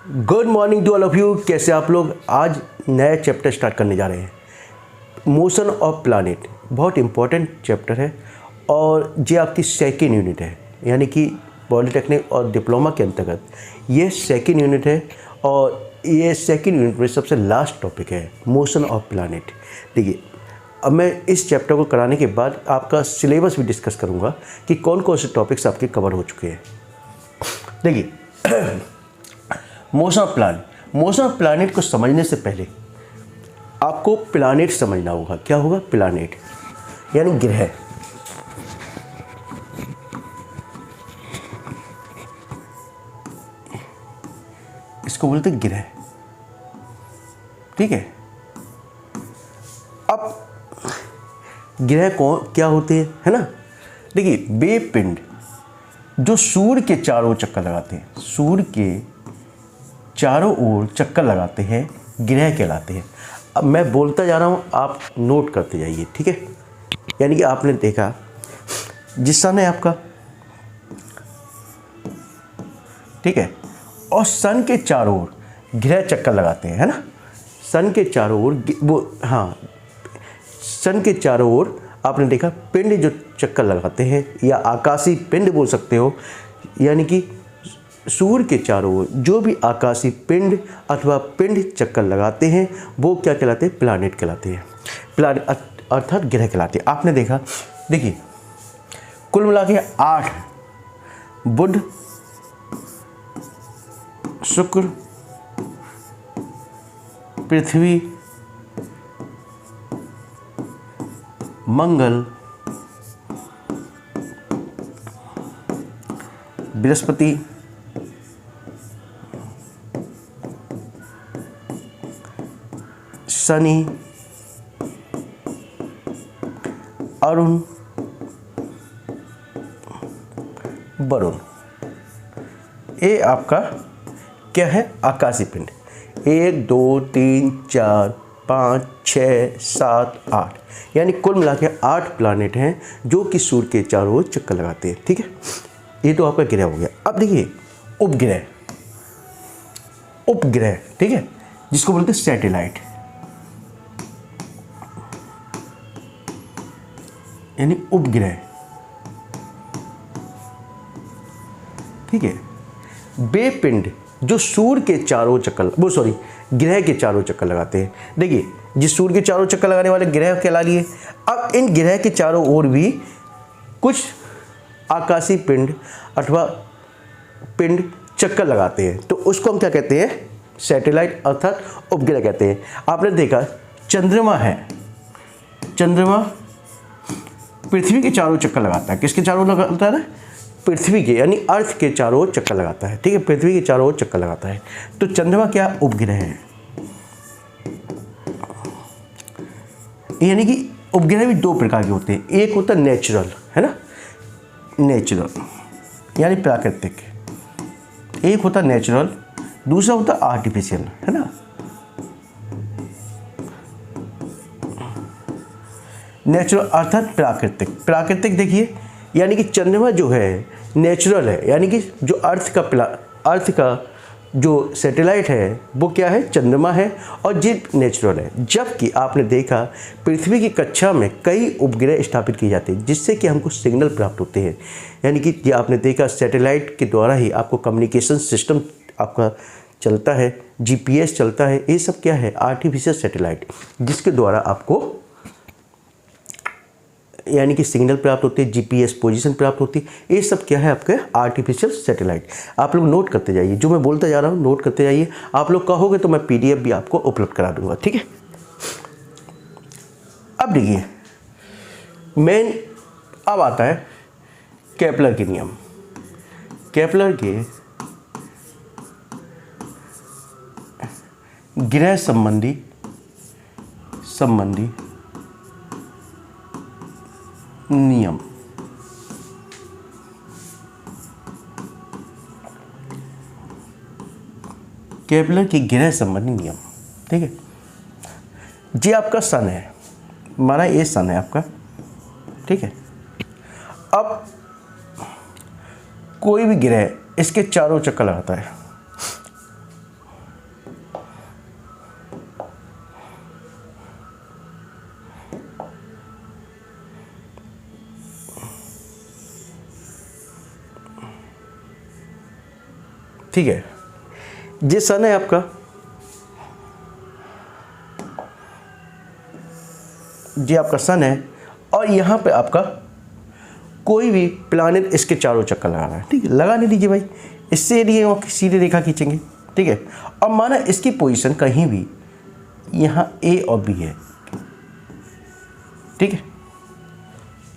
Good morning to all of you. कैसे आप लोग? आज नया चैप्टर स्टार्ट करने जा रहे हैं, मोशन ऑफ प्लानिट। बहुत इंपॉर्टेंट चैप्टर है और ये आपकी सेकेंड यूनिट है, यानी कि पॉलिटेक्निक और डिप्लोमा के अंतर्गत ये सेकेंड यूनिट है और ये सेकेंड यूनिट में सबसे लास्ट टॉपिक है मोशन ऑफ प्लानिट। देखिए, अब मैं इस चैप्टर को कराने के बाद आपका सिलेबस भी डिस्कस करूँगा कि कौन कौन से टॉपिक्स आपके कवर हो चुके हैं। देखिए मोशन ऑफ प्लानिट को समझने से पहले आपको प्लानिट समझना होगा। क्या होगा? प्लानिट यानी ग्रह। इसको बोलते ग्रह, ठीक है। अब ग्रह कौन क्या होते हैं, है ना। देखिए, वे पिंड जो सूर्य के चारों चक्कर लगाते हैं, सूर्य के चारों ओर चक्कर लगाते हैं, ग्रह कहलाते हैं। अब मैं बोलता जा रहा हूँ, आप नोट करते जाइए, ठीक है। यानी कि आपने देखा जिस सन है आपका, ठीक है, और सन के चारों ओर ग्रह चक्कर लगाते हैं, है ना। सन के चारों ओर सन के चारों ओर आपने देखा पिंड जो चक्कर लगाते हैं, या आकाशीय पिंड बोल सकते हो, यानी कि सूर्य के चारों ओर जो भी आकाशीय पिंड अथवा पिंड चक्कर लगाते हैं वो क्या कहलाते हैं? प्लैनेट कहलाते हैं। प्लैनेट अर्थात ग्रह कहलाते हैं। आपने देखा, देखिए कुल मिला के 8 बुध, शुक्र, पृथ्वी, मंगल, बृहस्पति, शनि, अरुण, वरुण। ये आपका क्या है? आकाशीय पिंड। 1 2 3 4 5 6 7 8, यानी कुल मिला के 8 प्लैनेट हैं जो कि सूर्य के चारों ओर चक्कर लगाते हैं, ठीक है। ये तो आपका ग्रह हो गया। अब देखिए उपग्रह, ठीक है, जिसको बोलते हैं सैटेलाइट, यानी उपग्रह, ठीक है। वे पिंड जो सूर्य के चारों चक्कर ग्रह के चारों चक्कर लगाते हैं। देखिए, जिस सूर्य के चारों चक्कर लगाने वाले ग्रह कहला लिए। अब इन ग्रह के चारों ओर भी कुछ आकाशीय पिंड अथवा पिंड चक्कर लगाते हैं, तो उसको हम क्या कहते हैं? सैटेलाइट अर्थात उपग्रह कहते हैं। आपने देखा चंद्रमा है, चंद्रमा पृथ्वी के चारों चक्कर लगाता है। किसके चारों लगाता है? पृथ्वी के, यानी अर्थ के चारों ओर चक्कर लगाता है, ठीक है। पृथ्वी के चारों ओर चक्कर लगाता है, तो चंद्रमा क्या? उपग्रह है। यानी कि उपग्रह भी 2 प्रकार के होते हैं। एक होता है नेचुरल, है ना, नेचुरल यानी प्राकृतिक। एक होता नेचुरल, दूसरा होता आर्टिफिशियल, है ना। नेचुरल अर्थात प्राकृतिक देखिए, यानी कि चंद्रमा जो है नेचुरल है, यानी कि जो अर्थ का जो सैटेलाइट है वो क्या है? चंद्रमा है, और ये नेचुरल है। जबकि आपने देखा पृथ्वी की कक्षा में कई उपग्रह स्थापित किए जाते हैं जिससे कि हमको सिग्नल प्राप्त होते हैं। यानी कि ये आपने देखा सैटेलाइट के द्वारा ही आपको कम्युनिकेशन सिस्टम आपका चलता है, GPS चलता है। ये सब क्या है? आर्टिफिशियल सैटेलाइट, जिसके द्वारा आपको यानी कि सिग्नल प्राप्त होते हैं, GPS पोजीशन प्राप्त होती है। ये सब क्या है? आपके आर्टिफिशियल सैटेलाइट। आप लोग नोट करते जाइए, जो मैं बोलता जा रहा हूँ नोट करते जाइए। आप लोग कहोगे तो मैं PDF भी आपको उपलब्ध करा दूंगा, ठीक है। अब देखिए मेन अब आता है केपलर के नियम। केपलर के ग्रह संबंधी नियम। केपलर की ग्रह संबंधी नियम, ठीक है। ये आपका सन है, माना ये सन है आपका, ठीक है। अब कोई भी ग्रह इसके चारों चक्कर लगाता है, ठीक है, ये सन है आपका, ये आपका सन है, और यहाँ पे आपका कोई भी प्लानेट इसके चारों चक्कर लगा रहा है। ठीक है, लगाने दीजिए भाई, इससे ये सीधी रेखा खींचेंगे। ठीक है, अब माना इसकी पोजीशन कहीं भी यहाँ ए और बी है। ठीक है,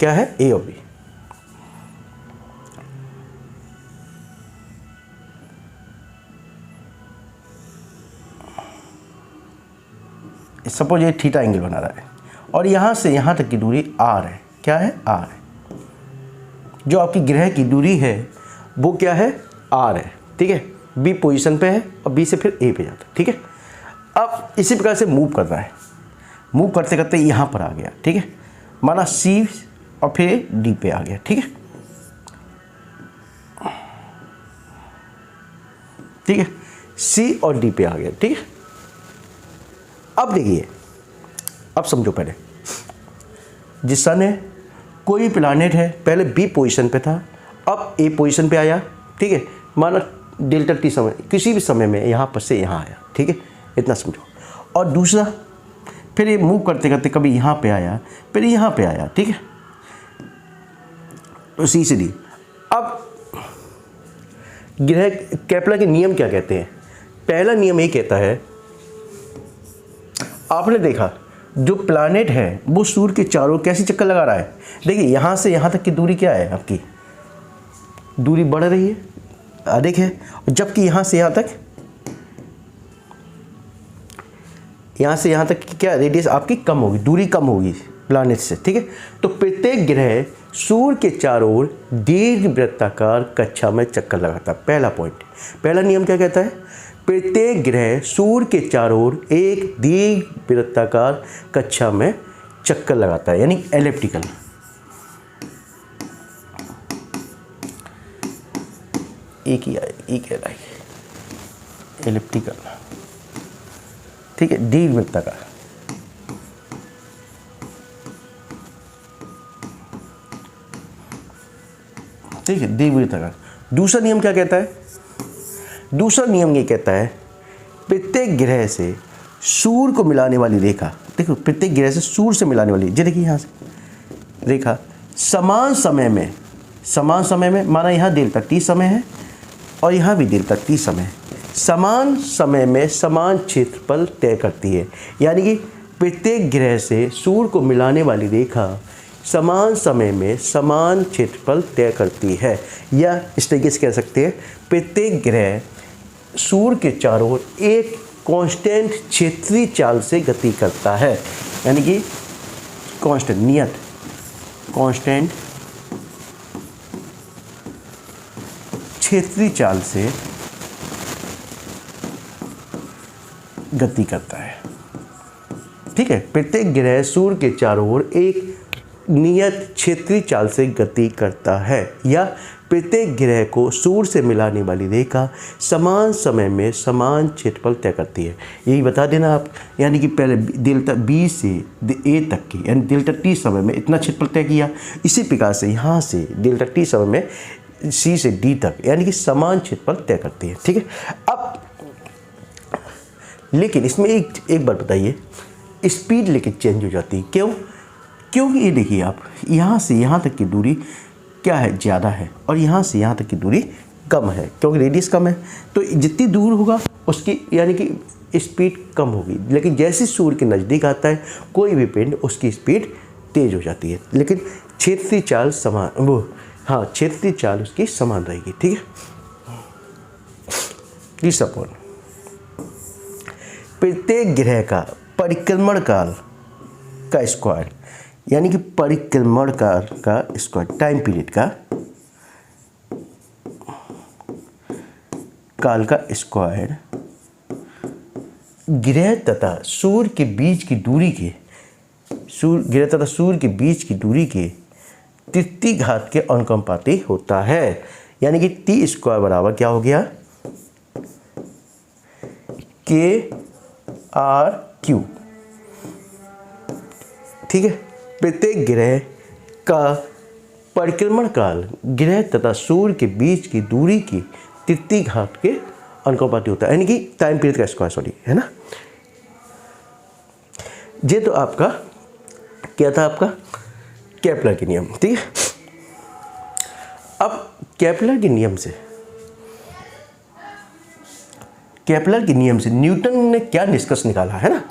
क्या है, ए और बी। सपोज ये थीटा एंगल बना रहा है और यहाँ से यहाँ तक की दूरी आर है। क्या है, आर है। जो आपकी ग्रह की दूरी है वो क्या है, आर है। ठीक है, बी पोजीशन पे है और बी से फिर ए पे जाता है। ठीक है, अब इसी प्रकार से मूव कर रहा है, मूव करते करते यहाँ पर आ गया। ठीक है, माना सी और फिर डी पे आ गया। ठीक है, ठीक है, सी और डी पे आ गया। ठीक है, अब देखिए, अब समझो, पहले जिस सन है, कोई प्लानेट है, पहले बी पोजीशन पे था, अब ए पोजीशन पे आया। ठीक है, माना डेल्टा टी समय, किसी भी समय में यहाँ पर से यहाँ आया। ठीक है, इतना समझो। और दूसरा, फिर ये मूव करते करते कभी यहाँ पे आया, फिर यहाँ पे आया। ठीक है, तो सी से डी। अब ग्रह केपलर के नियम क्या कहते हैं? पहला नियम ये कहता है, आपने देखा जो प्लैनेट है वो सूर्य के चारों कैसी चक्कर लगा रहा है। देखिए, यहाँ से यहाँ तक की दूरी क्या है, आपकी दूरी बढ़ रही है, अधिक है, जबकि यहाँ से यहाँ तक की क्या रेडियस आपकी कम होगी, दूरी कम होगी प्लैनेट से। ठीक है, तो प्रत्येक ग्रह सूर्य के चारों ओर दीर्घ वृत्ताकार कक्षा में चक्कर लगाता है। पहला पॉइंट, पहला नियम क्या कहता है? प्रत्येक ग्रह सूर्य के चारों ओर एक दीर्घ वृत्ताकार कक्षा में चक्कर लगाता है, यानी एलिप्टिकल। एक ही कहलाएगी एलिप्टिकल। ठीक है, दीर्घ वृत्ताकार। ठीक है, दीर्घ वृत्ताकार। दूसरा नियम क्या कहता है? दूसरा नियम ये कहता है, प्रत्येक ग्रह से सूर्य को मिलाने वाली रेखा, देखो प्रत्येक ग्रह से सूर्य से मिलाने वाली, ये देखिए यहाँ से रेखा समान समय में, माना यहाँ डेल्टा टी समय है और यहाँ भी डेल्टा टी समय है, समान समय में समान क्षेत्रफल तय करती है। यानी कि प्रत्येक ग्रह से सूर्य को मिलाने वाली रेखा समान समय में समान क्षेत्रफल तय करती है। या इस तरीके से कह सकते हैं, प्रत्येक ग्रह सूर्य के चारों ओर एक कांस्टेंट क्षेत्रीय चाल से गति करता है, यानी कि कांस्टेंट, नियत कांस्टेंट क्षेत्रीय चाल से गति करता है। ठीक है, प्रत्येक ग्रह सूर्य के चारों ओर एक नियत क्षेत्रीय चाल से गति करता है, या प्रत्येक ग्रह को सूर्य से मिलाने वाली रेखा समान समय में समान क्षेत्रफल तय करती है। यही बता देना आप, यानी कि पहले डेल्टा बी से ए तक की, यानी डेल्टा टी समय में इतना क्षेत्रफल तय किया, इसी प्रकार से यहाँ से डेल्टा टी समय में सी से डी तक, यानी कि समान क्षेत्रफल तय करती है। ठीक है, अब लेकिन इसमें एक बार बताइए, स्पीड लेकिन चेंज हो जाती है। क्यों? क्योंकि ये देखिए आप, यहाँ से यहाँ तक की दूरी क्या है, ज़्यादा है, और यहाँ से यहाँ तक की दूरी कम है, क्योंकि रेडियस कम है। तो जितनी दूर होगा उसकी यानी कि स्पीड कम होगी। लेकिन जैसे सूर्य के नज़दीक आता है कोई भी पिंड, उसकी स्पीड तेज़ हो जाती है, लेकिन क्षेत्रीय चाल क्षेत्रीय चाल उसकी समान रहेगी। ठीक है, तीसरा पॉइंट, प्रत्येक ग्रह का परिक्रमण काल का स्क्वायर, यानी कि परिक्रमण काल का स्क्वायर, टाइम पीरियड का काल का स्क्वायर ग्रह तथा सूर्य के बीच की दूरी के तृतीय घात के अनुकंपाती होता है। यानी कि टी स्क्वायर बराबर क्या हो गया, KRQ। ठीक है, प्रत्येक ग्रह का परिक्रमण काल ग्रह तथा सूर्य के बीच की दूरी की तृतीय घात के अनुक्रमानुपाती होता है, यानी कि टाइम पीरियड का स्क्वायर, सॉरी, है ना। ये तो आपका क्या था, आपका केपलर के नियम, ठीक है। अब केपलर के नियम से न्यूटन ने क्या निष्कर्ष निकाला, है ना।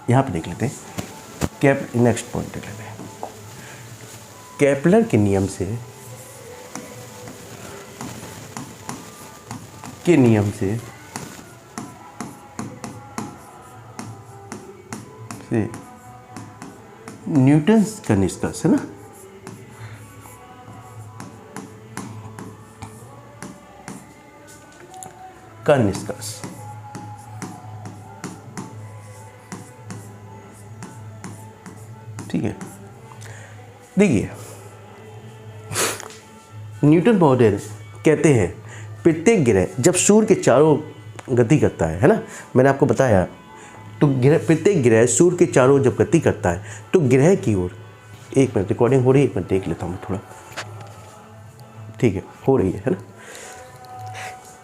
यहां पे देख लेते हैं, नेक्स्ट पॉइंट देख लेते हैं। केपलर के नियम से न्यूटन का निष्कर्ष, है ना, का निष्कर्ष। ठीक है, देखिए न्यूटन महोदय कहते हैं प्रत्येक ग्रह जब सूर्य के चारों गति करता है ना, मैंने आपको बताया, तो प्रत्येक ग्रह सूर्य के चारों जब गति करता है तो ग्रह की ओर, एक मिनट रिकॉर्डिंग हो रही है, एक मिनट देख लेता हूँ थोड़ा, ठीक है, हो रही है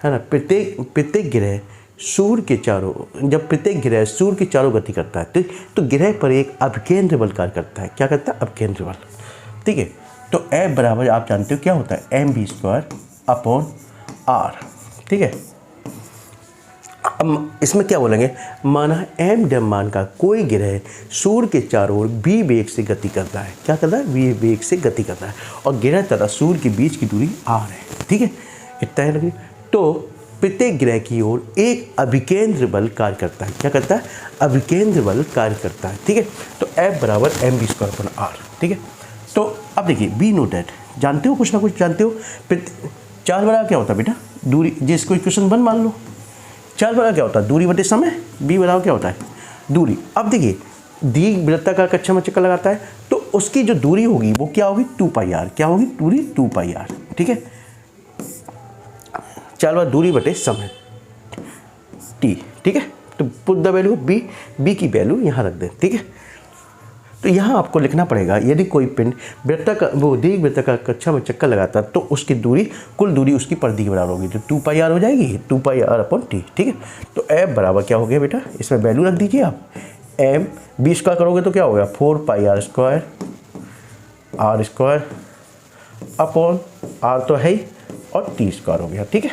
ना, प्रत्येक ग्रह सूर्य के चारों, जब प्रत्येक ग्रह सूर्य के चारों गति करता है तो ग्रह पर एक अभिकेंद्र बल कार्य करता है। क्या करता है? अभिकेंद्र बल, ठीक है। तो F बराबर आप जानते हो क्या होता है, mv²/r, ठीक है। अब इसमें क्या बोलेंगे, माना m द्रव्यमान का कोई ग्रह सूर्य के चारों ओर v वेग से गति करता है। क्या करता है? v वेग से गति करता है, और ग्रह तथा सूर्य के बीच की दूरी r है, ठीक है, इतना है लगे। तो प्रत्येक ग्रह की ओर एक अभिकेंद्र बल कार्य करता है। क्या करता है? अभिकेंद्र बल कार्य करता है, ठीक है। तो F बराबर mv²/r, ठीक है। तो अब देखिए बी नो डेट, जानते हो, कुछ ना कुछ जानते हो। चार्ज बराबर क्या होता है बेटा? दूरी, जिसको इक्वेशन 1 मान लो। चार्ज बराबर क्या होता है? दूरी बटे समय। बी बराबर क्या होता है? दूरी। अब देखिए द्विवृत्ताकार कक्षा में चक्कर लगाता है तो उसकी जो दूरी होगी वो क्या होगी? 2πr। क्या होगी? दूरी 2πr, ठीक है। चार्ज बराबर दूरी बटे समय t, ठीक है। तो पुट द वैल्यू बी की वैल्यू यहाँ रख दें, ठीक है। तो यहाँ आपको लिखना पड़ेगा, यदि कोई पिंड दीर्घवृत्ताकार कक्षा में चक्कर लगाता है तो उसकी दूरी, कुल दूरी उसकी परिधि के बराबर होगी, तो 2πr हो जाएगी, 2πr/t, ठीक है। तो F बराबर क्या हो गया बेटा? इसमें वैल्यू रख दीजिए आप, m b² करोगे तो क्या होगा? 4πr² r² तो है ही, और t² हो गया, ठीक है।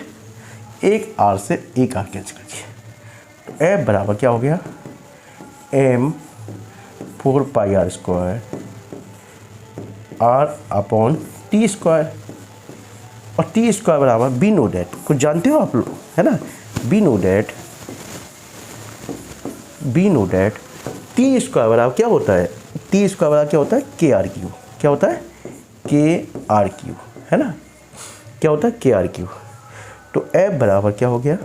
एक r से एक r कैंसिल कीजिए, तो F बराबर क्या हो गया? m 4πr² r/t², और t² बराबर बी नो डेट, कुछ जानते हो आप लोग, है ना। बी नो डेट t² बराबर क्या होता है? t² बराबर क्या होता है? kr3। क्या होता है? kr3, है ना। क्या होता है? kr3। तो F बराबर क्या हो गया?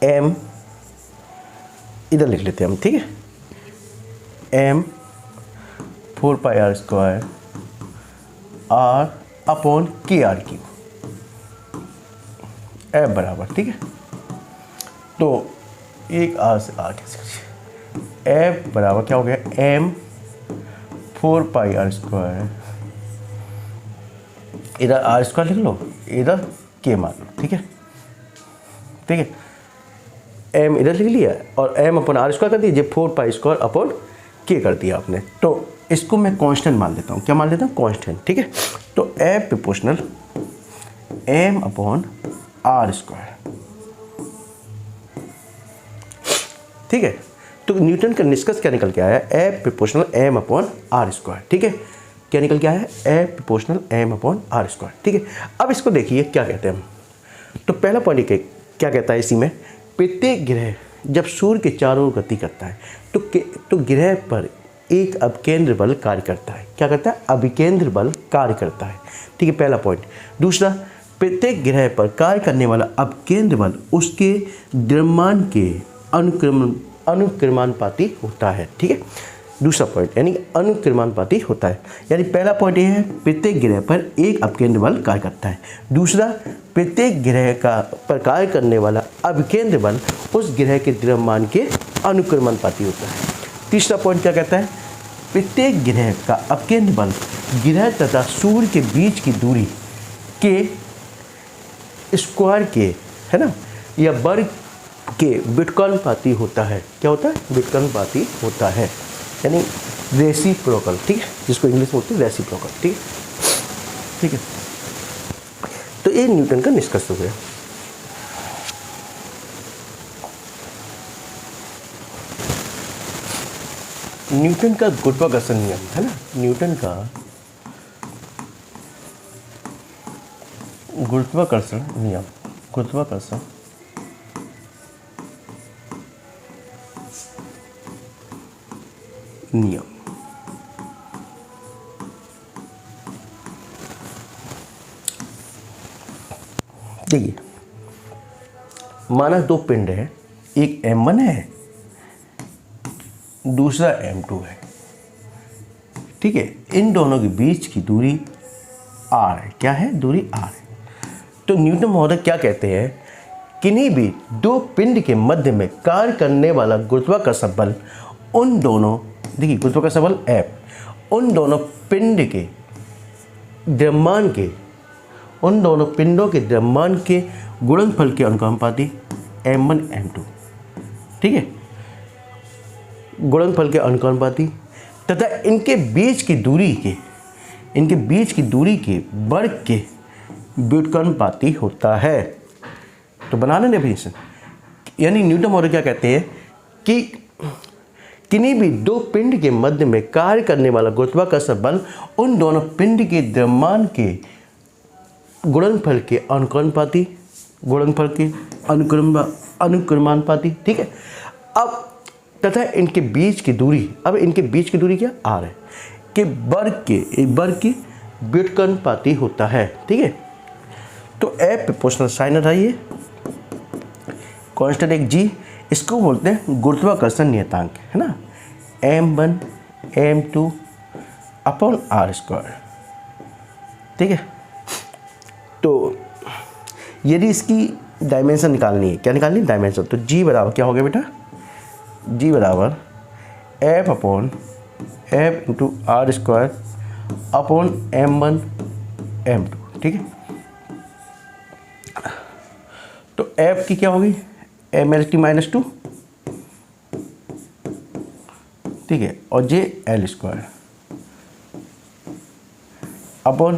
m, इधर लिख लेते हैं हम, ठीक है, m 4πr² r/kr3, F बराबर, ठीक है। तो एक r से r कैसे करिए, F बराबर क्या हो गया? m 4πr², इधर r² लिख लो, इधर k मान लो, ठीक है, ठीक है। m इधर लिख लिया और m/r² कर दीजिए, 4π² कर दिया आपने। तो इसको मैं कांस्टेंट मान लेता हूँ। क्या मान लेता हूँ? कांस्टेंट, ठीक है। तो F प्रोपोर्शनल m/r², ठीक है। तो न्यूटन का निष्कर्ष क्या निकल के आया? F प्रोपोर्शनल m/r², ठीक है। क्या निकल के आया? F प्रोपोर्शनल m/r², ठीक है। अब इसको देखिए क्या कहते हैं हम। तो पहला पॉइंट क्या कहता है इसी में, प्रत्येक ग्रह जब सूर्य के चारों ओर गति करता है तो ग्रह पर एक अभिकेंद्र बल कार्य करता है। क्या करता है? अभिकेंद्र बल कार्य करता है, ठीक है, पहला पॉइंट। दूसरा, प्रत्येक ग्रह पर कार्य करने वाला अभिकेंद्र बल उसके द्रव्यमान के अनुक्रमानुपाती होता है, ठीक है। दूसरा पॉइंट यानी अनुक्रमानुपाती होता है, यानी पहला पॉइंट ये है प्रत्येक ग्रह पर एक अभिकेंद्र बल कार्य करता है। दूसरा, प्रत्येक ग्रह पर कार्य करने वाला अभिकेंद्र बल उस ग्रह के द्रव्यमान के अनुक्रमानुपाती होता है। तीसरा पॉइंट क्या कहता है? प्रत्येक ग्रह का अभिकेंद्र बल ग्रह तथा सूर्य के बीच की दूरी के स्क्वायर के, है ना, या वर्ग के व्युत्क्रमानुपाती होता है। क्या होता है? व्युत्क्रमानुपाती होता है, यानी रेसिप्रोकल, ठीक है, जिसको इंग्लिश में बोलते हैं रेसिप्रोकल, ठीक है, ठीक है। तो ये न्यूटन का निष्कर्ष हो गया। न्यूटन का गुरुत्वाकर्षण नियम, है ना, न्यूटन का गुरुत्वाकर्षण नियम, गुरुत्वाकर्षण नियम। देखिए, माना दो पिंड है, एक m1 है, दूसरा m2 है, ठीक है। इन दोनों के बीच की दूरी r है। क्या है? दूरी r है। तो न्यूटन महोदय क्या कहते हैं? किन्हीं भी दो पिंड के मध्य में कार्य करने वाला गुरुत्वाकर्षण बल उन दोनों, देखिए गुरुत्वाकर्षण बल F, उन दोनों पिंड के द्रव्यमान के, उन दोनों पिंडों के द्रव्यमान के गुणनफल के अनुपाती m1 m2, ठीक है, गुणनफल के अनुपाती, तथा इनके बीच की दूरी के वर्ग के व्युत्क्रमानुपाती होता है। तो बना लें डेफिनेशन, यानी न्यूटन महोदय क्या कहते हैं कि किन्हीं भी दो पिंड के मध्य में कार्य करने वाला गुरुत्वाकर्षण बल उन दोनों पिंड के द्रव्यमान के गुणनफल के अनुक्रमानुपाती, ठीक है। अब तथा इनके बीच की दूरी, अब इनके बीच की दूरी क्या? r है, कि वर्ग के व्युत्क्रमानुपाती होता है, ठीक है। तो F पे पोषण साइन हटाइए, कांस्टेंट एक g, इसको बोलते हैं गुरुत्वाकर्षण नियतांक, है ना, m1 m2 upon r square, ठीक है। तो यदि इसकी डायमेंशन निकालनी है, क्या निकालनी है? डायमेंशन। तो g बराबर क्या हो गया बेटा? g बराबर f upon f into R square upon m1 m2, ठीक है। तो f की क्या होगी? mlt माइनस 2, ठीक है, और j l square upon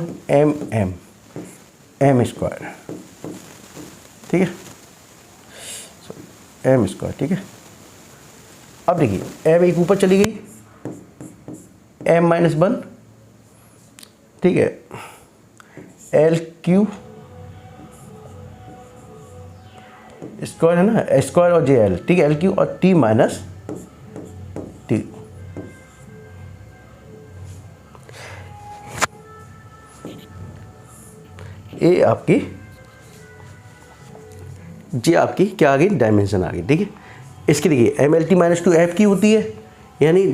m square, ठीक है, m स्क्वायर, ठीक है। अब देखिए m एक ऊपर चली गई, m माइनस 1, ठीक है, l क्यू स्क्वायर है ना, स्क्वायर और जे एल, ठीक है, एल क्यू और टी माइनस टी। ये आपकी जे आपकी क्या आ गई? डायमेंशन आ गई, ठीक है। इसकी देखिए M L T minus 2 F की होती है, यानी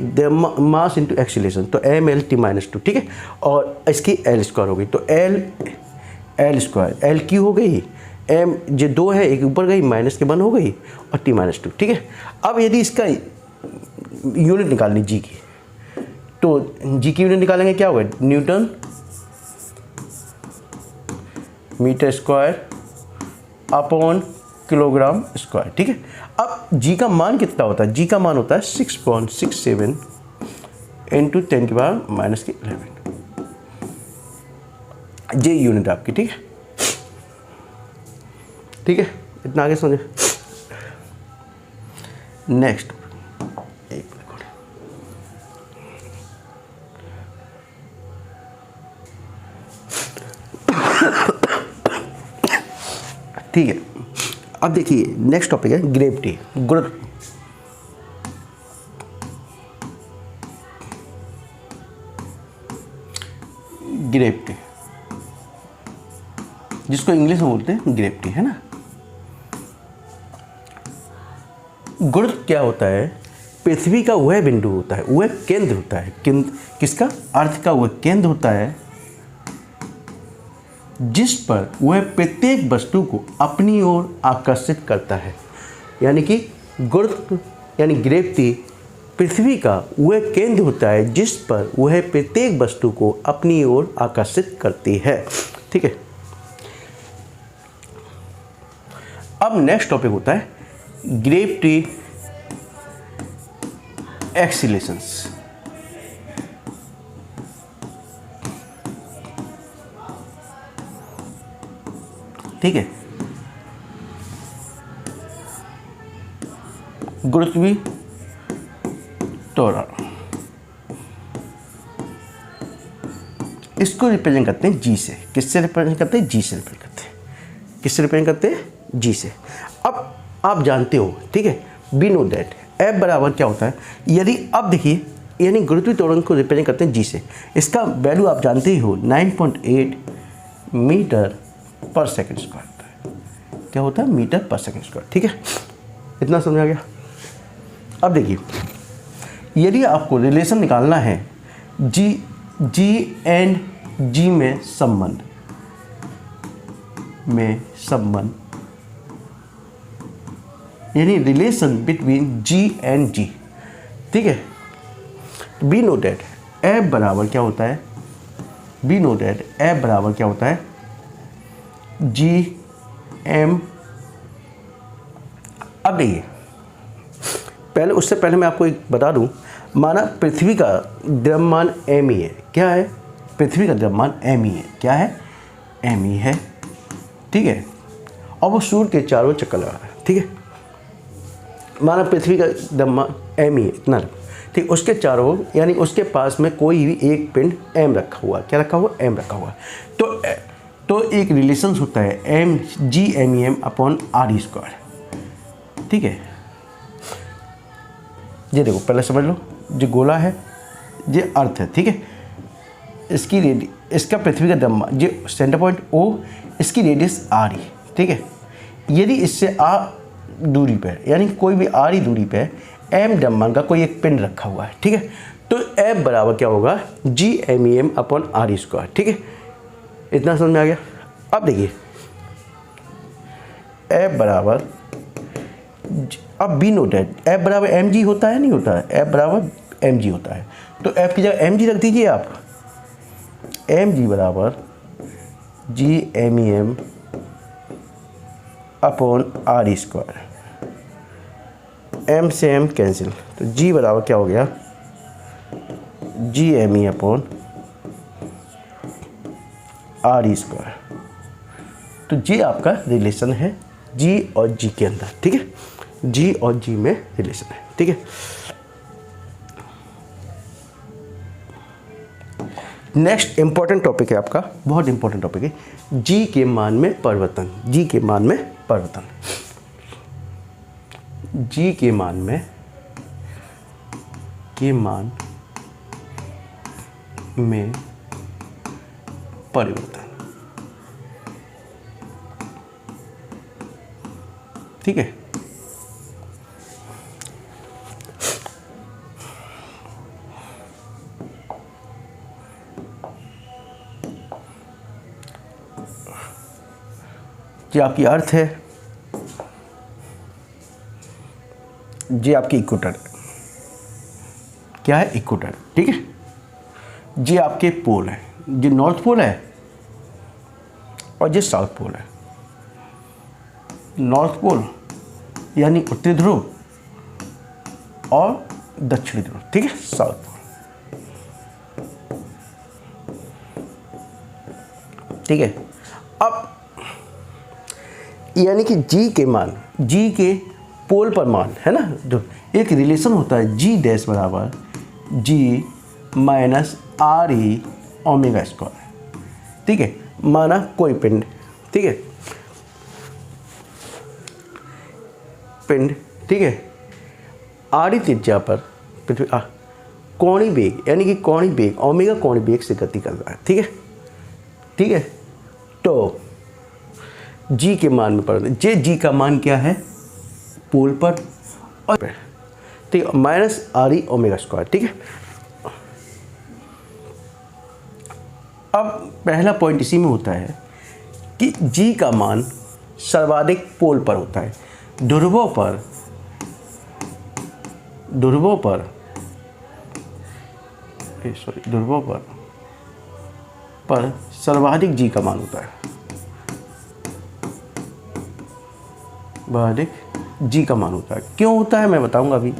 मास इंटू एक्सीलरेशन, तो एम एल टी माइनस 2, ठीक है, और इसकी एल स्क्वायर हो गई, तो एल स्क्वायर एल क्यू हो गई, एम जो 2 है एक ऊपर गई, माइनस के 1 हो गई, और टी माइनस 2, ठीक है। अब यदि इसका यूनिट निकालनी जी की, तो जी की यूनिट निकालेंगे, क्या होगा? Newton metre square upon kilogram square, ठीक है। अब जी का मान कितना होता है? जी का मान होता है 6.67 इंटू 10 की पावर माइनस की 11, जे यूनिट आपकी, ठीक है, ठीक है। इतना आगे समझे। नेक्स्ट एक ठीक है। अब देखिए नेक्स्ट टॉपिक है ग्रेविटी, गुरुत्व। ग्रेविटी जिसको इंग्लिश में बोलते हैं ग्रेविटी, है ना। गुरुत्व क्या होता है? पृथ्वी का वह बिंदु होता है, वह केंद्र होता है, किसका? अर्थ का वह केंद्र होता है जिस पर वह प्रत्येक वस्तु को अपनी ओर आकर्षित करता है। यानी कि गुरुत्व यानी ग्रेविटी पृथ्वी का वह केंद्र होता है जिस पर वह प्रत्येक वस्तु को अपनी ओर आकर्षित करती है, ठीक है। अब नेक्स्ट टॉपिक होता है ग्रेविटी एक्सीलरेशंस। ठीक है, गुरुत्वीय त्वरण, इसको रिप्रेजेंट करते हैं जी से। किससे रिप्रेजेंट करते हैं? जी से रिप्रेजेंट करते हैं। किससे रिप्रेजेंट करते हैं? जी से। अब आप जानते हो, ठीक है, वी नो दैट एफ बराबर क्या होता है। यदि अब देखिए, यानी गुरुत्वीय त्वरण को रिप्रेजेंट करते हैं जी से, इसका वैल्यू आप जानते ही हो 9.8 मीटर पर सेकंड स्क्वायर होता है। क्या होता है? मीटर पर सेकंड स्क्वायर। ठीक है, इतना समझ आ गया। अब देखिए, यदि आपको रिलेशन निकालना है जी एंड जी में संबंध यानी रिलेशन बिटवीन जी एंड जी, ठीक है, वी नो दैट एफ बराबर क्या होता है? वी नो दैट एफ बराबर क्या होता है? G M. अब देखिए, पहले उससे पहले मैं आपको एक बता दूं, माना पृथ्वी का द्रव्यमान एम ही है। क्या है? पृथ्वी का द्रव्यमान एम ही है। क्या है? एम ही है। ठीक है, और वो सूर्य के चारों चक्कर लगा रहा है। ठीक है, माना पृथ्वी का द्रव्यमान एम ही है, इतना। ठीक, उसके चारों यानी उसके पास में कोई भी एक पिंड एम रखा हुआ। क्या रखा हुआ? एम रखा हुआ। तो एक रिलेशन होता है M G M E M upon R E square. ठीक है, ये देखो, पहले समझ लो, जो गोला है, ये अर्थ है। ठीक है, इसका पृथ्वी का द्रव्यमान, जो सेंटर पॉइंट ओ, इसकी रेडियस आर ई। ठीक है, यदि इससे आ दूरी पे, यानी कोई भी आर ई दूरी पे एम द्रव्यमान का कोई एक पिंड रखा हुआ है। ठीक है, तो एफ बराबर क्या होगा? G M E M upon R E square. ठीक है, इतना समझ में आ गया। अब देखिए, एफ बराबर, अब बी नो दैट एफ बराबर एम जी होता है, नहीं होता है? एफ बराबर एम जी होता है, तो एफ की जगह एम जी रख दीजिए आप। एम जी बराबर G M E M upon R E square. M से एम कैंसिल, तो जी बराबर क्या हो गया? G M E upon R E square. तो जी आपका रिलेशन है जी और जी के अंदर। ठीक है, जी और जी में रिलेशन है। ठीक है, नेक्स्ट इंपॉर्टेंट टॉपिक है आपका, बहुत इंपॉर्टेंट टॉपिक है, जी के मान में परिवर्तन। जी के मान में परिवर्तन, जी के मान में परिवर्तन। ठीक है, ये आपकी अर्थ है, ये आपकी इक्वेटर। क्या है? इक्वेटर। ठीक है, ये आपके पोल है, ये नॉर्थ पोल है और ये साउथ पोल है। नॉर्थ पोल यानी उत्तरी ध्रुव और दक्षिणी ध्रुव। ठीक है, साउथ पोल। ठीक है, अब यानी कि जी के मान, जी के पोल पर मान है ना, जो एक रिलेशन होता है जी डैश बराबर g minus R E omega square. ठीक है, माना कोई पिंड, ठीक है, पिंड, ठीक है, आर ई त्रिज्या पर पृथ्वी कोणीय वेग, यानी कि कोणीय वेग, ओमेगा कोणीय वेग से गति कर रहा है। ठीक है, ठीक है, तो जी के मान में परिवर्तन, जे जी का मान क्या है? पोल पर और ठीक है, minus R E omega square. ठीक है, अब पहला पॉइंट इसी में होता है कि जी का मान सर्वाधिक पोल पर होता है। ध्रुवों पर सर्वाधिक जी का मान होता है। वह अधिक जी का मान होता है। क्यों होता है मैं बताऊंगा अभी।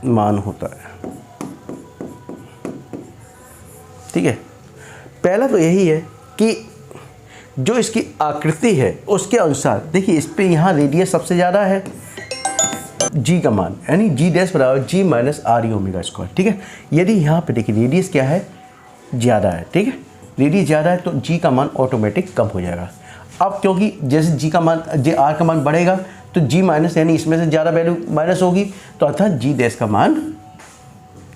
मान होता है, ठीक है। पहला तो यही है कि जो इसकी आकृति है उसके अनुसार देखिए, इस पे यहाँ रेडियस सबसे ज़्यादा है जी का मान, यानी जी डैश बराबर g minus R E omega square, ठीक है। यदि यहाँ पे देखिए रेडियस क्या है, ज़्यादा है, ठीक है। रेडियस ज़्यादा है तो जी का मान ऑटोमेटिक कम हो जाएगा। अब क्योंकि जैसे जी का मान आर का मान बढ़ेगा तो जी माइनस, यानी इसमें से ज़्यादा वैल्यू माइनस होगी तो अर्थात जी डैश का मान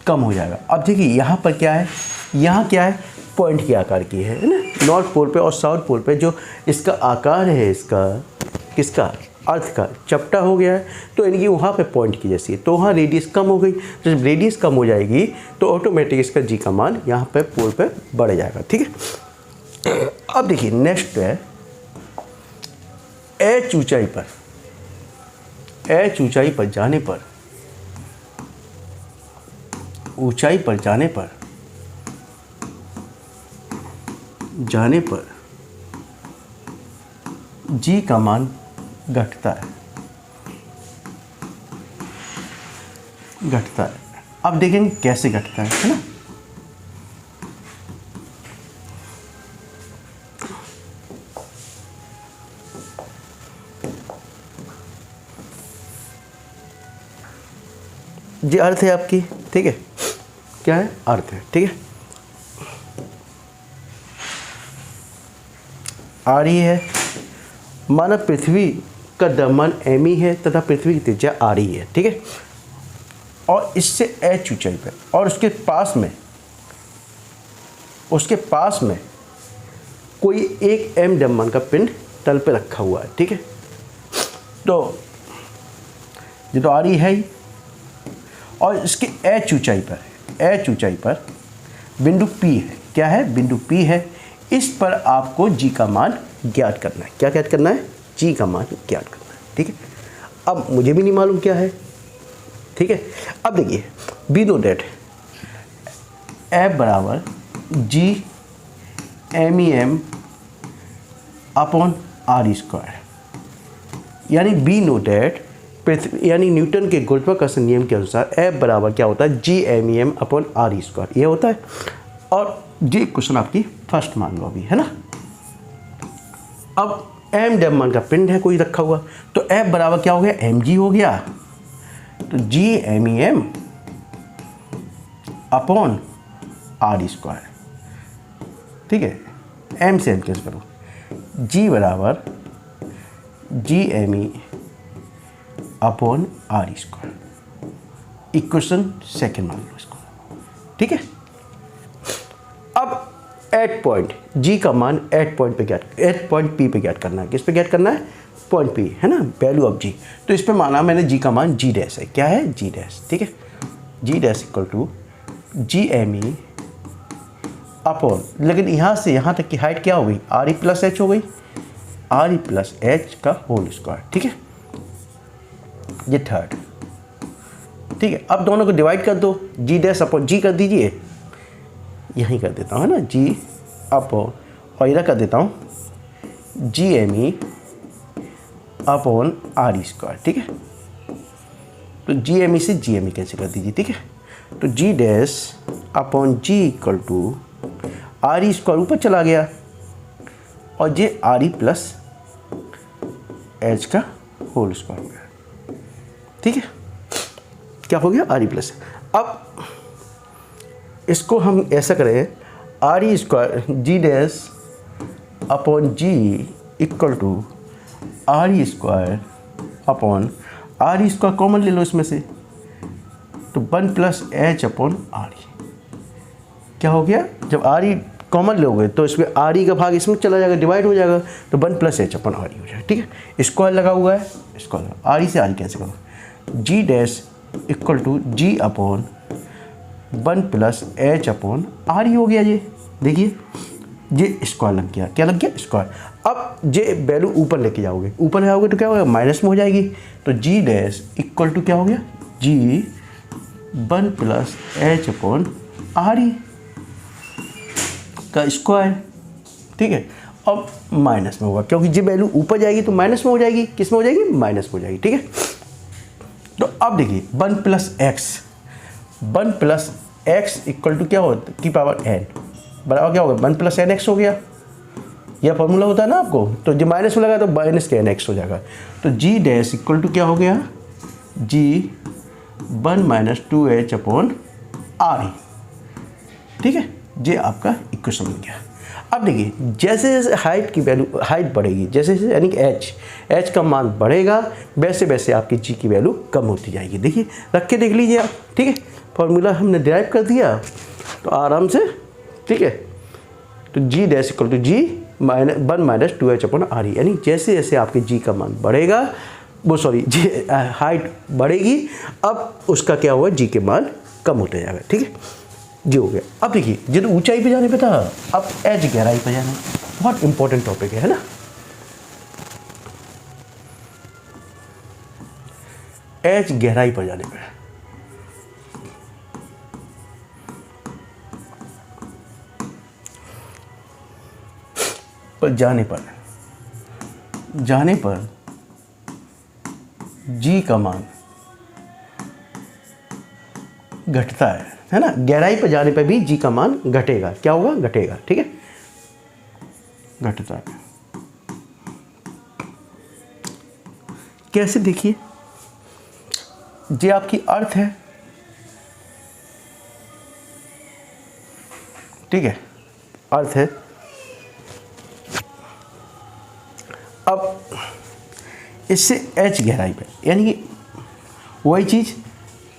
कम हो जाएगा। अब देखिए यहाँ पर क्या है, यहाँ क्या है, पॉइंट के आकार की है ना। नॉर्थ पोल पे और साउथ पोल पे जो इसका आकार है, इसका किसका, अर्थ का चपटा हो गया है, तो इनकी वहाँ पे पॉइंट की जैसी है, तो वहाँ रेडियस कम हो गई। तो जब रेडियस कम हो जाएगी तो ऑटोमेटिक इसका जी का मान यहाँ पे पोल पे बढ़ जाएगा, ठीक है। अब देखिए नेक्स्ट है एच ऊंचाई पर, एच ऊंचाई पर जाने पर, ऊंचाई पर जाने पर जी का मान घटता है। अब देखेंगे कैसे घटता है ना। जी अर्थ है आपकी, ठीक है, क्या है, अर्थ है, ठीक है। आ रही है, माना पृथ्वी का द्रव्यमान एम ई है तथा पृथ्वी की त्रिज्या आ रही है, ठीक है। और इससे एच ऊंचाई पर और उसके पास में कोई एक एम द्रव्यमान का पिंड तल पे रखा हुआ है, ठीक है। तो ये तो आ रही है ही, और इसके एच ऊंचाई पर बिंदु P है, क्या है, बिंदु P है। इस पर आपको जी का मान ज्ञात करना है। क्या ज्ञात करना है, जी का मान ज्ञात करना है, ठीक है। अब मुझे भी नहीं मालूम क्या है, ठीक है। अब देखिए बी नो डेट एफ बराबर G M E M upon R square, यानी बी नो डेट पृथ्वी, यानी न्यूटन के गुरुत्वाकर्षण नियम के अनुसार एफ बराबर क्या होता है, G M E M upon R square, ये होता है। और ये क्वेश्चन आपकी फर्स्ट मान लो अभी, है ना। अब एम द्रव्यमान का पिंड है कोई रखा हुआ, तो एफ बराबर क्या हो गया, एम जी हो गया, तो G M E M upon R square, ठीक है। एम से एम कैंसिल करो, जी बराबर G M E upon R square, equation second मान लो इसको, ठीक है। अब एट पॉइंट जी का मान एट पॉइंट पी पे ज्ञात करना है। किस पे ज्ञात करना है, पॉइंट पी, है ना, वैल्यू ऑफ जी। तो इस पे माना मैंने जी का मान जी डैश है, क्या है, जी डैश, ठीक है। G dash equal to g M E upon, लेकिन यहाँ से यहाँ तक की हाइट क्या हो गई, आर ई प्लस एच हो गई, आर ई प्लस एच का होल स्क्वायर, ठीक है। ये थर्ड, ठीक है। अब दोनों को डिवाइड कर दो, जी डैश अपॉन जी कर दीजिए, यहीं कर देता हूँ, है ना, जी अपॉन, और इधर कर देता हूँ G M E upon R E square, ठीक है। तो जी एम ई से जी एम ई कैसे कर दीजिए, ठीक है। तो जी dash upon ji equal to R E square ऊपर चला गया, और ये आर ई प्लस एच का होल स्क्वायर हो गया, ठीक है। क्या हो गया, आर ई प्लस। अब इसको हम ऐसा करें, R E square G dash upon ji equal to R E square upon R E square common ले लो इसमें से, तो 1 plus H upon R E. क्या हो गया, जब आर ई कॉमन लोगे तो इसमें आर ई का भाग इसमें चला जाएगा, डिवाइड हो जाएगा, तो 1 plus H upon R E हो जाएगा, ठीक है। स्क्वायर लगा हुआ है, स्क्वायर आर ई से आर ई कैसे करो, g dash equal to g upon 1 plus H upon R E हो गया। ये देखिए ये स्क्वायर लग गया, क्या लग गया, स्क्वायर। अब ये वैल्यू ऊपर लेके जाओगे, ऊपर ले आओगे तो क्या होगा, माइनस में हो जाएगी, तो जी डैश इक्वल टू क्या हो गया, जी 1 प्लस एच अपॉन आर ई का स्क्वायर, ठीक है। अब माइनस में होगा, क्योंकि जी वैल्यू ऊपर जाएगी तो माइनस में हो जाएगी, किस में हो जाएगी, माइनस में हो जाएगी। ठीक है, तो अब देखिए 1 प्लस एक्स इक्वल टू क्या होता है, की पावर n बराबर क्या होगा, 1 प्लस एन एक्स हो गया। यह फॉर्मूला होता है ना आपको, तो जो माइनस में लगा तो माइनस के एन एक्स हो जाएगा। तो जी डैश इक्वल टू क्या हो गया, जी 1 minus 2h upon R E. ठीक है, ये आपका इक्वेशन बन गया। अब देखिए जैसे जैसे हाइट की वैल्यू, हाइट बढ़ेगी जैसे जैसे, यानी कि एच का मान बढ़ेगा वैसे वैसे आपकी जी की वैल्यू कम होती जाएगी। देखिए रख के देख लीजिए आप। ठीक है, फॉर्मूला हमने डिराइव कर दिया तो आराम से। ठीक है, तो जी dash equal to ji 1 minus 2h upon R E, यानी जैसे जैसे आपके जी का मान बढ़ेगा, वो सॉरी जी हाइट बढ़ेगी, अब उसका क्या हुआ, जी के मान कम होते जाएगा। ठीक है, जी हो गया। अब देखिए जब ऊंचाई पे जाने पे था, अब एच गहराई पे जाना, बहुत इंपॉर्टेंट टॉपिक है ना। एच गहराई पर जाने पर जाने पर जी का मान घटता है ना। गहराई पर जाने पर भी जी का मान घटेगा, क्या होगा, घटेगा। ठीक है, घटता है। कैसे, देखिए ये आपकी अर्थ है। ठीक है, अर्थ है। अब इससे एच गहराई पे, यानी कि वही चीज़,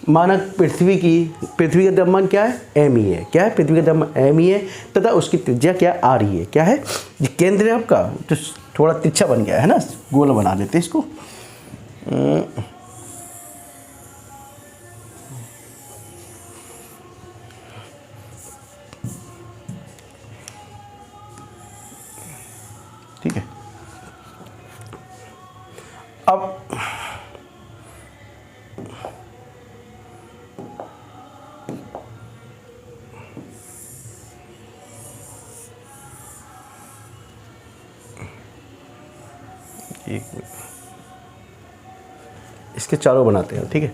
माना पृथ्वी का द्रव्यमान क्या है, एम ई है। क्या है, पृथ्वी का द्रव्यमान एम ई है तथा उसकी त्रिज्या क्या है, आर ई है। क्या है, ये केंद्र है आपका, तो थोड़ा तिरछा बन गया है ना, गोल बना देते हैं इसको। ठीक है, अब एक मिनट, इसके चारों बनाते हैं। ठीक है,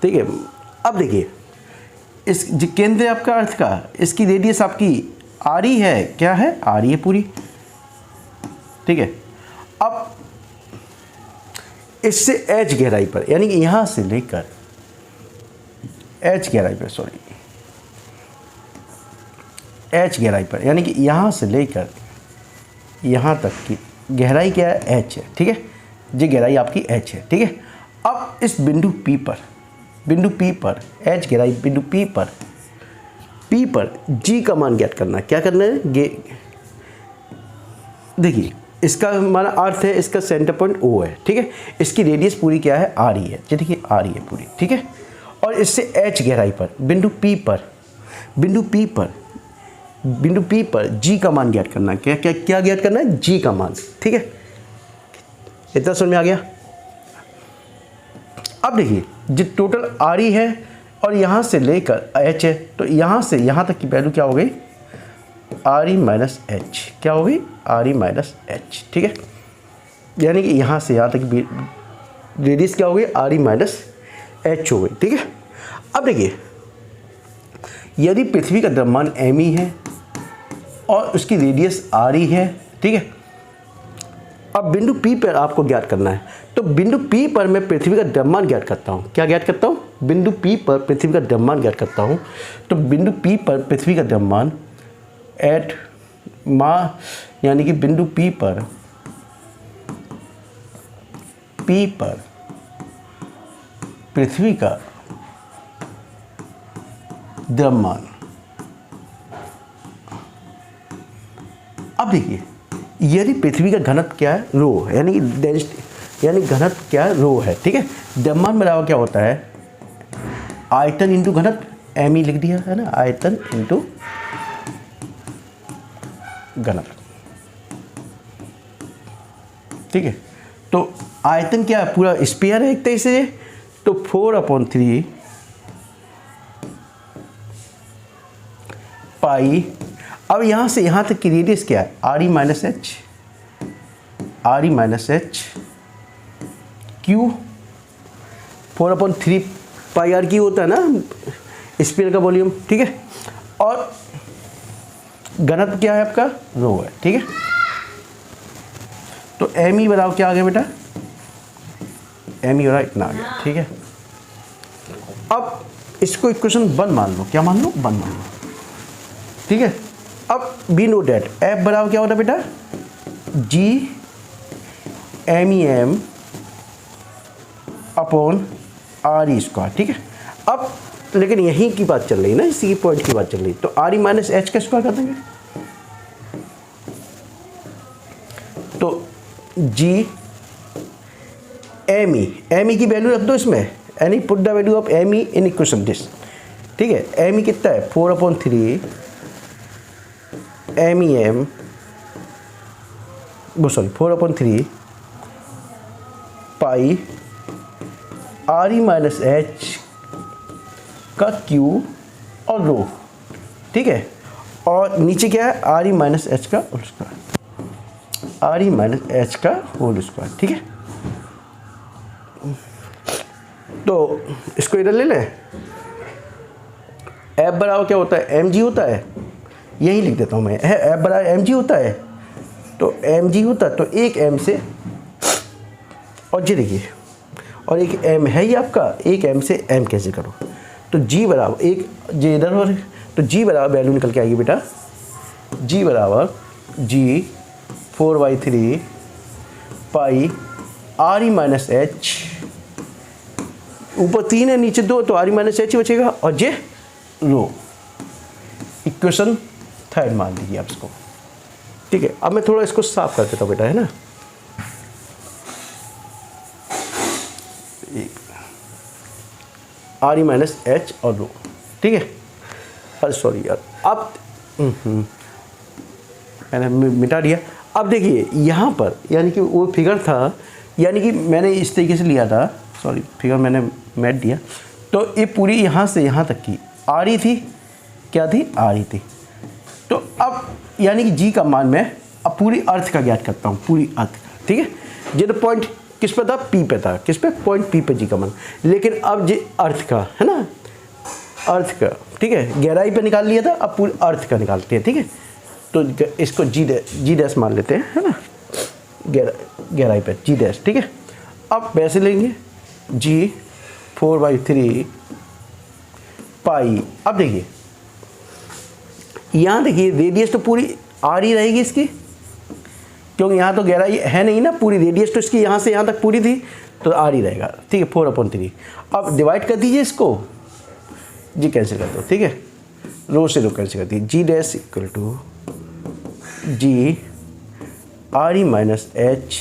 ठीक है। अब देखिए इस जो केंद्र आपका अर्थ का, इसकी रेडियस आपकी आर ई है। क्या है, आर ई है पूरी। ठीक है, अब इससे एच गहराई पर, यानी कि यहां से लेकर एच गहराई पर, सॉरी एच गहराई पर, यानी कि यहां से लेकर यहां तक की गहराई क्या है, एच है। ठीक है, ये गहराई आपकी एच है। ठीक है, अब इस बिंदु पी पर एच गहराई बिंदु पी पर जी का मान ज्ञात करना है। क्या करना है, देखिए इसका हमारा अर्थ है, इसका सेंटर पॉइंट ओ है। ठीक है, इसकी रेडियस पूरी क्या है, आर ई है। देखिए आर ई है पूरी। ठीक है, और इससे एच गहराई पर बिंदु पी पर जी का मान ज्ञात करना है। क्या ज्ञात करना है, जी का मान। ठीक है, इतना समझ में आ गया। अब देखिए जो टोटल आर ई है और यहाँ से लेकर एच है, तो यहाँ से यहाँ तक की वैल्यू क्या हो गई, आर ई माइनस एच। क्या हो गई, आर ई माइनस एच। ठीक है, यानी कि यहाँ से यहाँ तक रेडियस क्या हो गई, आर ई माइनस एच हो गई। ठीक है, अब देखिए यदि पृथ्वी का द्रव्यमान एम ई है और उसकी रेडियस आर ई है। ठीक है, अब बिंदु P पर आपको ज्ञात करना है, तो बिंदु P पर मैं पृथ्वी का द्रव्यमान ज्ञात करता हूँ। क्या ज्ञात करता हूँ, बिंदु P पर पृथ्वी का द्रव्यमान ज्ञात करता हूँ। तो बिंदु P पर पृथ्वी का द्रव्यमान एट माँ, यानी कि बिंदु P पर पृथ्वी का द्रव्यमान। अब देखिए यदि पृथ्वी का घनत्व क्या है, रो है, यानी डेंसिटी, यानी घनत्व क्या है, रो है। ठीक है, द्रव्यमान बराबर क्या होता है, आयतन इंटू घनत्व, एम ई लिख दिया है ना, आयतन इंटू घनत्व। ठीक है, तो आयतन क्या है, पूरा स्फीयर है एक तरह से, तो 4/3 पाई। अब यहाँ से यहाँ तक की रेडियस क्या है, R E minus H cube, 4/3 pi R cube होता है ना स्फीयर का वॉल्यूम, ठीक है। और घनत्व क्या है आपका, रो है, ठीक है। तो एम ई बताओ क्या आ गया बेटा, एम ई इतना आ गया, ठीक है। अब इसको इक्वेशन 1 मान लो, क्या मान लो, 1 मान लो, ठीक है। अब बी नो डेट एफ बराबर क्या होता है बेटा, G M E M upon R E square, ठीक है। अब लेकिन यहीं की बात चल रही है ना, इसी पॉइंट की बात चल रही, तो आर ई माइनस एच का स्क्वायर कर देंगे, तो जी एम ई की वैल्यू रख दो इसमें, any put the value of M E in equation this, ठीक है। एम ई कितना है, 4/3 M E M, sorry 4/3 pi R E minus H का क्यू और रो, ठीक है। और नीचे क्या है, आर ई माइनस एच का whole square, R E minus H का होल स्क्वायर, ठीक है। तो इसको इधर ले लें, एफ बराबर क्या होता है, एम जी होता है, यही लिख देता हूँ मैं, एफ बराबर एम जी होता है, तो एम जी होता है, तो एक एम से, और जी देखिए, और एक एम है ही आपका, एक एम से एम कैसे करो, तो जी बराबर एक जी इधर हो, तो जी बराबर वैल्यू निकल के आएगी बेटा, जी बराबर जी 4/3 pi R E minus H, ऊपर 3 है नीचे 2, तो आर ई माइनस एच ही बचेगा, और जे रो, इक्वेशन 3 मान लीजिए आप इसको, ठीक है। अब मैं थोड़ा इसको साफ कर देता हूँ बेटा, है ना, आर ई माइनस एच और रो, ठीक है। अरे सॉरी यार, अब मैंने मिटा दिया। अब देखिए यहाँ पर, यानी कि वो फिगर था, यानी कि मैंने इस तरीके से लिया था, सॉरी फिगर मैंने मैट दिया, तो ये पूरी यहाँ से यहाँ तक की आ रही थी, क्या थी, आ रही थी। तो अब यानी कि जी का मान मैं अब पूरी अर्थ का ज्ञात करता हूँ, पूरी अर्थ का, ठीक है। ये तो पॉइंट किस पे था, पी पे था, किस पे, पॉइंट पी पे जी का मान, लेकिन अब जी अर्थ का है ना, अर्थ का, ठीक है, गहराई पे निकाल लिया था, अब पूरी अर्थ का निकालते हैं, ठीक है। तो इसको जी डैश मान लेते हैं, है ना, गहराई पे जी डैश, ठीक है। अब वैसे लेंगे जी 4/3 पाई, अब देखिए यहाँ देखिए रेडियस तो पूरी आ रही रहेगी इसकी, क्योंकि यहाँ तो गहराई है नहीं ना, पूरी रेडियस तो इसकी यहाँ से यहाँ तक पूरी थी, तो आ रही रहेगा, ठीक है, 4/3। अब डिवाइड कर दीजिए इसको, जी कैंसिल कर दो, ठीक है, रो से रो कैंसिल कर दीजिए, G dash equal to G R E minus H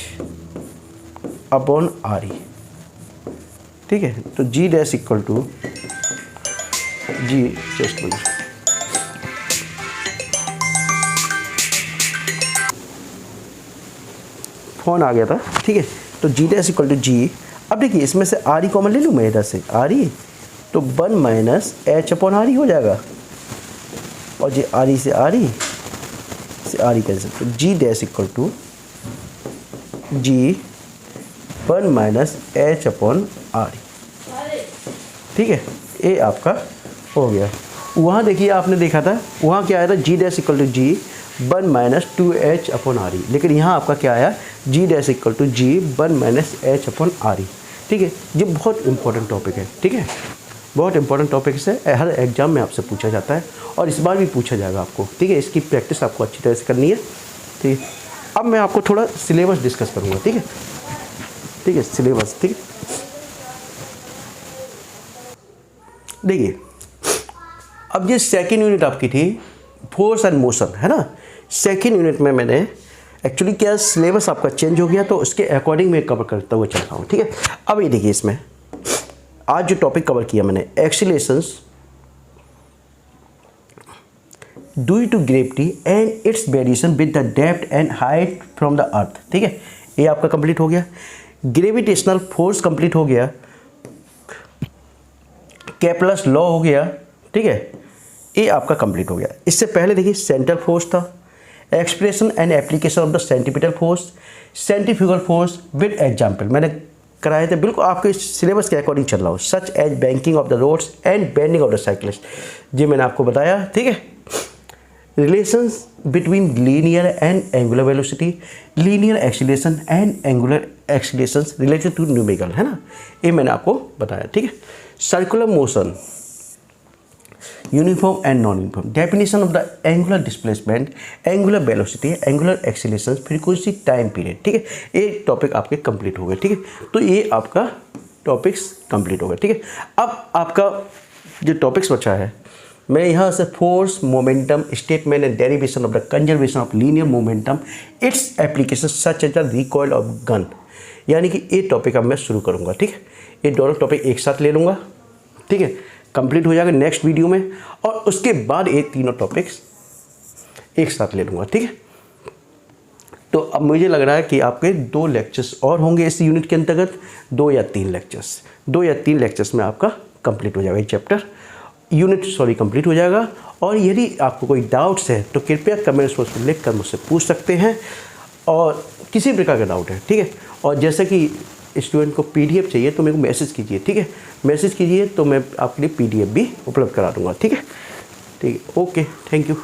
upon R E, ठीक है। तो जी dash equal to G just phone आ गया था, ठीक है। तो जी डैश इक्वल टू जी, अब देखिए इसमें से आर ई कॉमन ले लूँ मैं इधर से, आर ई, तो 1 minus H upon R E हो जाएगा, और जी आर ई से आर ई से आर ई कैंसिल, तो जी dash equal to ji 1 minus H upon R E, ठीक है। ये आपका हो गया। वहाँ देखिए आपने देखा था, वहाँ क्या आया था, G dash equal to ji 1 minus 2h upon R E, लेकिन यहाँ आपका क्या आया, G dash equal to ji 1 minus H upon R E, ठीक है। ये बहुत इंपॉर्टेंट टॉपिक है, ठीक है, बहुत इंपॉर्टेंट टॉपिक से हर एग्जाम में आपसे पूछा जाता है, और इस बार भी पूछा जाएगा आपको, ठीक है। इसकी प्रैक्टिस आपको अच्छी तरह से करनी है, ठीक है। अब मैं आपको थोड़ा सिलेबस डिस्कस करूँगा, ठीक है, ठीक है, सिलेबस, ठीक है। देखिए अब ये सेकेंड यूनिट आपकी थी फोर्स एंड मोशन, है ना। सेकेंड यूनिट में मैंने एक्चुअली क्या सिलेबस आपका चेंज हो गया, तो उसके अकॉर्डिंग मैं कवर करता हुआ चल रहा हूँ, ठीक है। अब ये देखिए इसमें आज जो टॉपिक कवर किया मैंने, accelerations due to gravity and its variation with the depth and height from the earth, ठीक है, ये आपका कंप्लीट हो गया। ग्रेविटेशनल फोर्स कंप्लीट हो गया, केपलर्स लॉ हो गया, ठीक है, ये आपका कंप्लीट हो गया। इससे पहले देखिए सेंट्रल फोर्स था, expression and application of the centripetal force, centrifugal force with example मैंने कराए थे, बिल्कुल आपके सिलेबस के अकॉर्डिंग चल रहा हो। Such as banking of the roads and bending of the cyclist, जी मैंने आपको बताया, ठीक है। Relations between linear and angular velocity, linear acceleration and angular accelerations related to numerical, है ना, ये मैंने आपको बताया, ठीक है। Circular motion, uniform and non uniform, definition of the angular displacement, angular velocity, angular acceleration, frequency, time period, ठीक है। ये टॉपिक आपके कंप्लीट हो गए, ठीक है। तो ये आपका टॉपिक्स कंप्लीट हो गए, ठीक है। अब आपका जो टॉपिक्स बचा है, मैं यहाँ से force, momentum, statement and derivation of the conservation of linear momentum, its application such as the recoil of gun, यानी कि ये टॉपिक अब मैं शुरू करूँगा, ठीक है। ये दोनों टॉपिक एक साथ ले लूँगा, ठीक है, कंप्लीट हो जाएगा नेक्स्ट वीडियो में, और उसके बाद ये तीनों टॉपिक्स एक साथ ले लूँगा, ठीक है। तो अब मुझे लग रहा है कि आपके 2 लेक्चर्स और होंगे इस यूनिट के अंतर्गत, 2 या 3 लेक्चर्स में आपका कंप्लीट हो जाएगा ये चैप्टर, यूनिट कंप्लीट हो जाएगा। और यदि आपको कोई डाउट्स है तो कृपया कमेंट्स बॉक्स में लिख कर मुझसे पूछ सकते हैं, और किसी प्रकार का डाउट है, ठीक है। और जैसे कि स्टूडेंट को PDF चाहिए तो मेरे को मैसेज कीजिए, ठीक है, मैसेज कीजिए तो मैं आपके लिए PDF भी उपलब्ध करा दूँगा, ठीक है। Okay, thank you.